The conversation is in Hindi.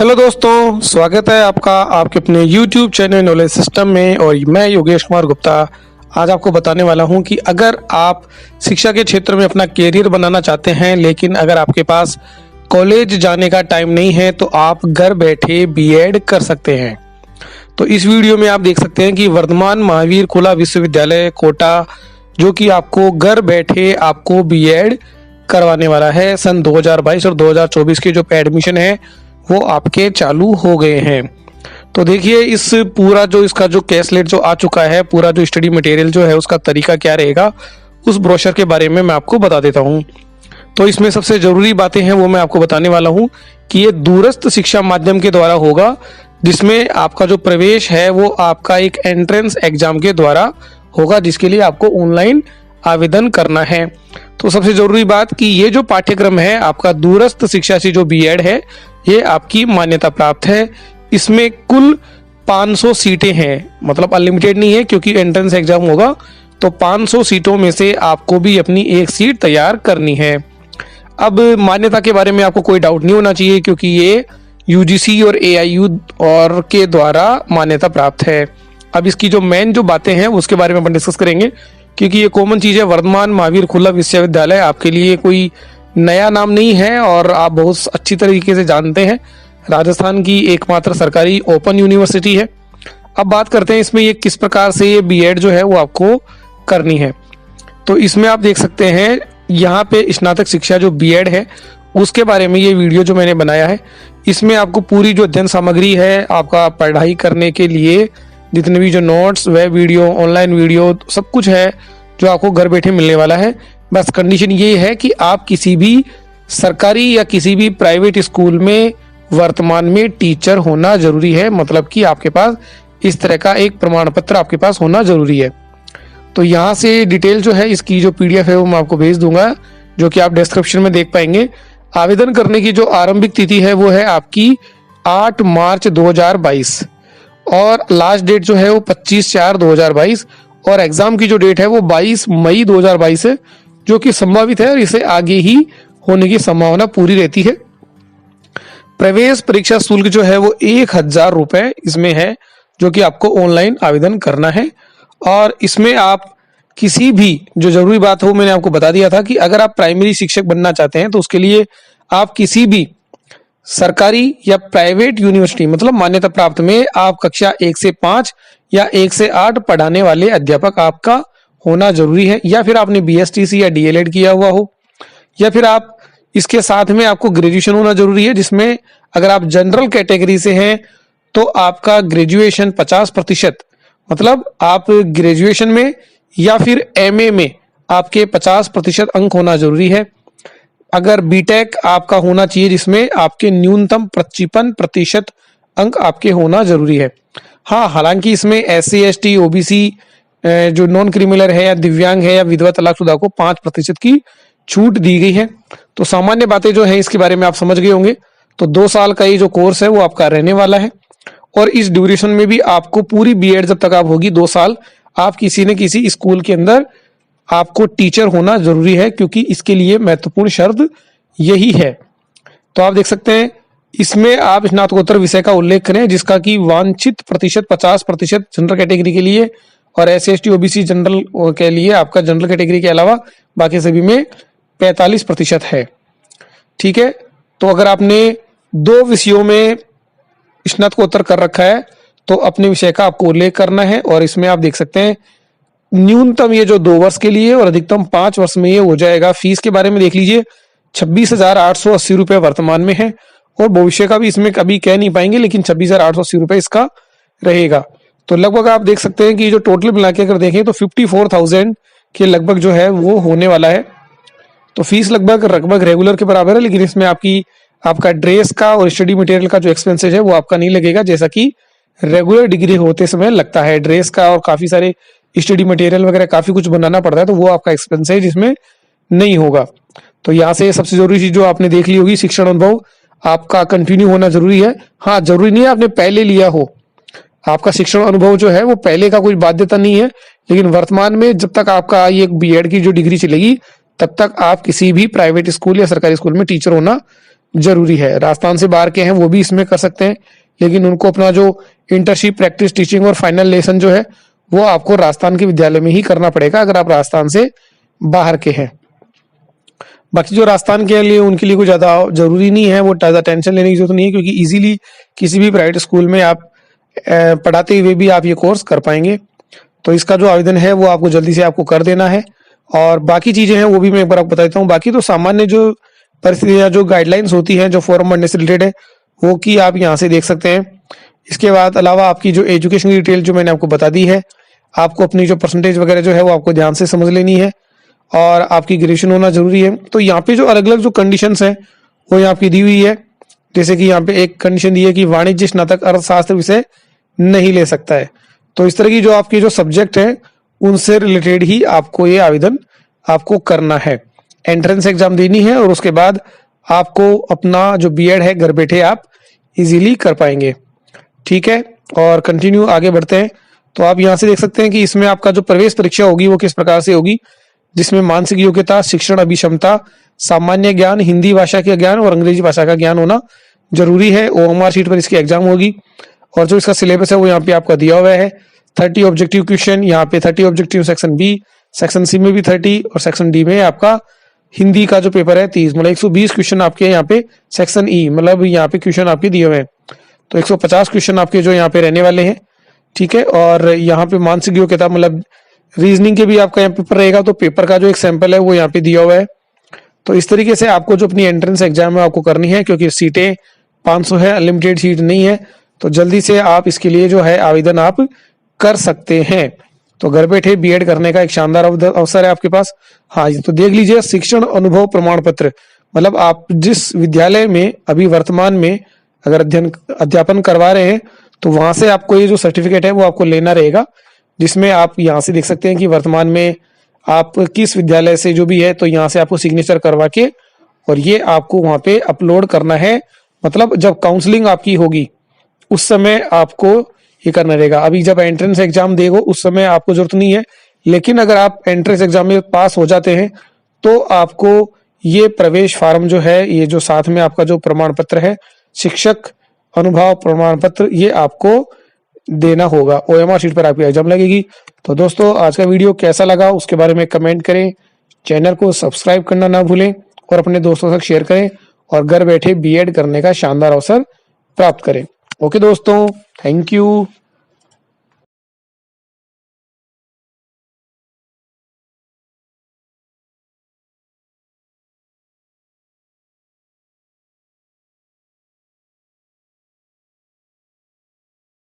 हेलो दोस्तों, स्वागत है आपका आपके अपने YouTube चैनल नॉलेज सिस्टम में। और मैं योगेश कुमार गुप्ता आज आपको बताने वाला हूं कि अगर आप शिक्षा के क्षेत्र में अपना कैरियर बनाना चाहते हैं, लेकिन अगर आपके पास कॉलेज जाने का टाइम नहीं है तो आप घर बैठे बीएड कर सकते हैं। तो इस वीडियो में आप देख सकते हैं कि वर्धमान महावीर खुला विश्वविद्यालय कोटा जो कि आपको घर बैठे आपको बीएड करवाने वाला है। सन 2022 और 2024 के जो एडमिशन है वो आपके चालू हो गए हैं। तो देखिए इस पूरा जो इसका जो कैसलेट जो आ चुका है, पूरा जो स्टडी मटेरियल जो है उसका तरीका क्या रहेगा, उस ब्रोशर के बारे में मैं आपको बता देता हूँ। तो इसमें सबसे जरूरी बातें हैं वो मैं आपको बताने वाला हूँ कि ये दूरस्थ शिक्षा माध्यम के द्वारा होगा, जिसमें आपका जो प्रवेश है वो आपका एक एंट्रेंस एग्जाम के द्वारा होगा, जिसके लिए आपको ऑनलाइन आवेदन करना है। तो सबसे जरूरी बात कि ये जो पाठ्यक्रम है आपका दूरस्थ शिक्षा से जो बीएड है ये आपकी मान्यता प्राप्त है। इसमें कुल 500 सीटें हैं, मतलब अनलिमिटेड नहीं है क्योंकि एंट्रेंस एग्जाम होगा। तो 500 सीटों में से आपको भी अपनी एक सीट तैयार करनी है। अब मान्यता के बारे में आपको कोई डाउट नहीं होना चाहिए क्योंकि ये यूजीसी और एआईयू और के द्वारा मान्यता प्राप्त है। अब इसकी जो मेन जो बातें हैं उसके बारे में अपन डिस्कस करेंगे क्योंकि ये कॉमन चीज़ है। वर्धमान महावीर खुला विश्वविद्यालय आपके लिए कोई नया नाम नहीं है और आप बहुत अच्छी तरीके से जानते हैं, राजस्थान की एकमात्र सरकारी ओपन यूनिवर्सिटी है। अब बात करते हैं इसमें ये किस प्रकार से ये बीएड जो है वो आपको करनी है। तो इसमें आप देख सकते हैं यहाँ पे स्नातक शिक्षा जो बीएड है उसके बारे में ये वीडियो जो मैंने बनाया है। इसमें आपको पूरी जो अध्ययन सामग्री है आपका पढ़ाई करने के लिए, जितने भी जो notes web video online video सब कुछ है जो आपको घर बैठे मिलने वाला है। बस कंडीशन ये है कि आप किसी भी सरकारी या किसी भी प्राइवेट स्कूल में वर्तमान में टीचर होना जरूरी है, मतलब कि आपके पास इस तरह का एक प्रमाण पत्र आपके पास होना जरूरी है। तो यहाँ से डिटेल जो है इसकी जो पीडीएफ है वो मैं आपको भेज दूंगा, जो कि आप डिस्क्रिप्शन में देख पाएंगे। आवेदन करने की जो आरंभिक तिथि है वो है आपकी 8 मार्च 2022 और लास्ट डेट जो है वो 25/4/2022 और एग्जाम की जो डेट है वो 22 मई 2022 है, जो कि संभावित है और इसे आगे ही होने की संभावना पूरी रहती है। प्रवेश परीक्षा शुल्क जो है वो 1000 रुपए इसमें है, जो कि आपको ऑनलाइन आवेदन करना है। और इसमें आप किसी भी जो जरूरी बात हो मैंने आपको बता दिया था कि अगर आप प्राइमरी शिक्षक बनना चाहते हैं तो उसके लिए आप किसी भी सरकारी या प्राइवेट यूनिवर्सिटी मतलब मान्यता प्राप्त में आप कक्षा 1 से 5 या 1 से 8 पढ़ाने वाले अध्यापक आपका होना जरूरी है, या फिर आपने बीएसटीसी या डीएलएड किया हुआ हो, या फिर आप इसके साथ में आपको ग्रेजुएशन होना जरूरी है, जिसमें अगर आप जनरल कैटेगरी से हैं तो आपका ग्रेजुएशन 50%, मतलब आप ग्रेजुएशन में या फिर एमए में आपके 50% अंक होना जरूरी है। अगर बीटेक आपका होना चाहिए जिसमें आपके न्यूनतम 55% अंक आपके होना जरूरी है। हाँ, हालांकि इसमें SC ST OBC जो नॉन क्रिमिनल है या दिव्यांग है या विधवा तलाकशुदा को 5% की छूट दी गई है। तो सामान्य बातें जो है इसके बारे में आप समझ गए होंगे। तो 2 साल का ये जो कोर्स है वो आपका रहने वाला है और इस ड्यूरेशन में भी आपको पूरी बीएड जब तक आप होगी 2 साल आप किसी न किसी स्कूल के अंदर आपको टीचर होना जरूरी है, क्योंकि इसके लिए महत्वपूर्ण शर्त यही है। तो आप देख सकते हैं इसमें आप स्नातकोत्तर विषय का उल्लेख करें जिसका कि वांछित प्रतिशत 50% जनरल कैटेगरी के लिए और SC ST OBC जनरल के लिए आपका जनरल कैटेगरी के अलावा बाकी सभी में 45% है। ठीक है, तो अगर आपने 2 विषयों में स्नातकोत्तर कर रखा है तो अपने विषय का आपको उल्लेख करना है। और इसमें आप देख सकते हैं न्यूनतम ये जो 2 वर्ष के लिए और अधिकतम 5 वर्ष में ये हो जाएगा। फीस के बारे में देख लीजिए 26,880 रुपये वर्तमान में है और भविष्य का भी इसमें कभी कह नहीं पाएंगे, लेकिन 26,880 रुपये इसका रहेगा। तो लगभग आप देख सकते हैं कि जो टोटल मिला के अगर देखें तो 54,000 के लगभग जो है वो होने वाला है। तो फीस लगभग रेगुलर के बराबर है, लेकिन इसमें आपका ड्रेस का और स्टडी मटेरियल का जो एक्सपेंसेज है वो आपका नहीं लगेगा, जैसा कि रेगुलर डिग्री होते समय लगता है। ड्रेस का और काफी सारे स्टडी मटेरियल वगैरह काफी कुछ बनाना पड़ता है, तो वो आपका एक्सपेंसेज इसमें नहीं होगा। तो यहाँ से सबसे जरूरी चीज जो आपने देख ली होगी, शिक्षण अनुभव आपका कंटिन्यू होना जरूरी है। हाँ, जरूरी नहीं है आपने पहले लिया हो, आपका शिक्षण अनुभव जो है वो पहले का कोई बाध्यता नहीं है, लेकिन वर्तमान में जब तक आपका ये बीएड की जो डिग्री चलेगी तब तक आप किसी भी प्राइवेट स्कूल या सरकारी स्कूल में टीचर होना जरूरी है। राजस्थान से बाहर के हैं वो भी इसमें कर सकते हैं, लेकिन उनको अपना जो इंटर्नशिप, प्रैक्टिस, टीचिंग और फाइनल लेसन जो है वो आपको राजस्थान के विद्यालय में ही करना पड़ेगा अगर आप राजस्थान से बाहर के हैं। बाकी जो राजस्थान के लिए उनके लिए कोई ज़्यादा जरूरी नहीं है, वो ज़्यादा टेंशन लेने की जरूरत नहीं है, क्योंकि इजीली किसी भी प्राइवेट स्कूल में आप पढ़ाते हुए भी आप ये कोर्स कर पाएंगे। तो इसका जो आवेदन है वो आपको जल्दी से आपको कर देना है। और बाकी चीज़ें हैं वो भी मैं एक बार आपको बता देता हूँ। बाकी तो सामान्य जो परिस्थितियाँ, जो गाइडलाइंस होती हैं जो फॉर्म भरने से रिलेटेड है, वो की आप यहाँ से देख सकते हैं। इसके बाद अलावा आपकी जो एजुकेशन की डिटेल जो मैंने आपको बता दी है, आपको अपनी जो परसेंटेज वगैरह जो है वो आपको ध्यान से समझ लेनी है, और आपकी ग्रेजुएशन होना जरूरी है। तो यहाँ पे जो अलग अलग जो कंडीशंस हैं वो यहाँ की दी हुई है। जैसे कि यहाँ पे एक कंडीशन दी है कि वाणिज्य स्नातक अर्थशास्त्र विषय नहीं ले सकता है। तो इस तरह की जो आपके जो सब्जेक्ट है उनसे रिलेटेड ही आपको ये आवेदन आपको करना है। एंट्रेंस एग्जाम देनी है और उसके बाद आपको अपना जो बीएड है घर बैठे आप इजीली कर पाएंगे। ठीक है, और कंटिन्यू आगे बढ़ते हैं। तो आप यहाँ से देख सकते हैं कि इसमें आपका जो प्रवेश परीक्षा होगी वो किस प्रकार से होगी, जिसमें मानसिक योग्यता, शिक्षण अभिक्षमता, सामान्य ज्ञान, हिंदी भाषा के ज्ञान और अंग्रेजी भाषा का ज्ञान होना जरूरी है। ओएमआर शीट पर इसकी एग्जाम होगी, और जो इसका सिलेबस है वो यहाँ पे आपका दिया हुआ है। 30 ऑब्जेक्टिव क्वेश्चन, यहाँ पे 30 objective section B, section C में भी 30 और सेक्शन डी में आपका हिंदी का जो पेपर है 30, मतलब 120 क्वेश्चन आपके यहाँ पे सेक्शन ई, मतलब यहाँ पे क्वेश्चन आपके दिए हुए हैं। तो 150 क्वेश्चन आपके जो यहाँ पे रहने वाले हैं। ठीक है, और यहाँ पे मानसिक योग्यता मतलब रीजनिंग के भी आपका यहाँ पेपर रहेगा, तो पेपर का जो एक सैंपल है वो यहाँ पे दिया हुआ है। तो इस तरीके से आपको जो अपनी एंट्रेंस एग्जाम है आपको करनी है, क्योंकि सीटें 500 है, अनलिमिटेड सीट नहीं है। तो जल्दी से आप इसके लिए जो है आवेदन आप कर सकते हैं। तो घर बैठे बीएड करने का एक शानदार अवसर है आपके पास। हाँ, तो देख लीजिए, शिक्षण अनुभव प्रमाण पत्र, मतलब आप जिस विद्यालय में अभी वर्तमान में अगर अध्यापन करवा रहे हैं तो वहां से आपको ये जो सर्टिफिकेट है वो आपको लेना रहेगा, जिसमें आप यहाँ से देख सकते हैं कि वर्तमान में आप किस विद्यालय से जो भी है, तो यहाँ से आपको सिग्नेचर करवा के और ये आपको वहां पे अपलोड करना है। मतलब जब काउंसलिंग आपकी होगी उस समय आपको ये करना रहेगा। अभी जब एंट्रेंस एग्जाम देगो उस समय आपको जरूरत नहीं है, लेकिन अगर आप एंट्रेंस एग्जाम में पास हो जाते हैं तो आपको ये प्रवेश फार्म जो है, ये जो साथ में आपका जो प्रमाण पत्र है, शिक्षक अनुभव प्रमाण पत्र, ये आपको देना होगा। ओएमआर शीट पर आपकी एग्जाम लगेगी। तो दोस्तों, आज का वीडियो कैसा लगा उसके बारे में कमेंट करें, चैनल को सब्सक्राइब करना ना भूलें और अपने दोस्तों तक शेयर करें, और घर बैठे बीएड करने का शानदार अवसर प्राप्त करें। ओके दोस्तों, थैंक यू।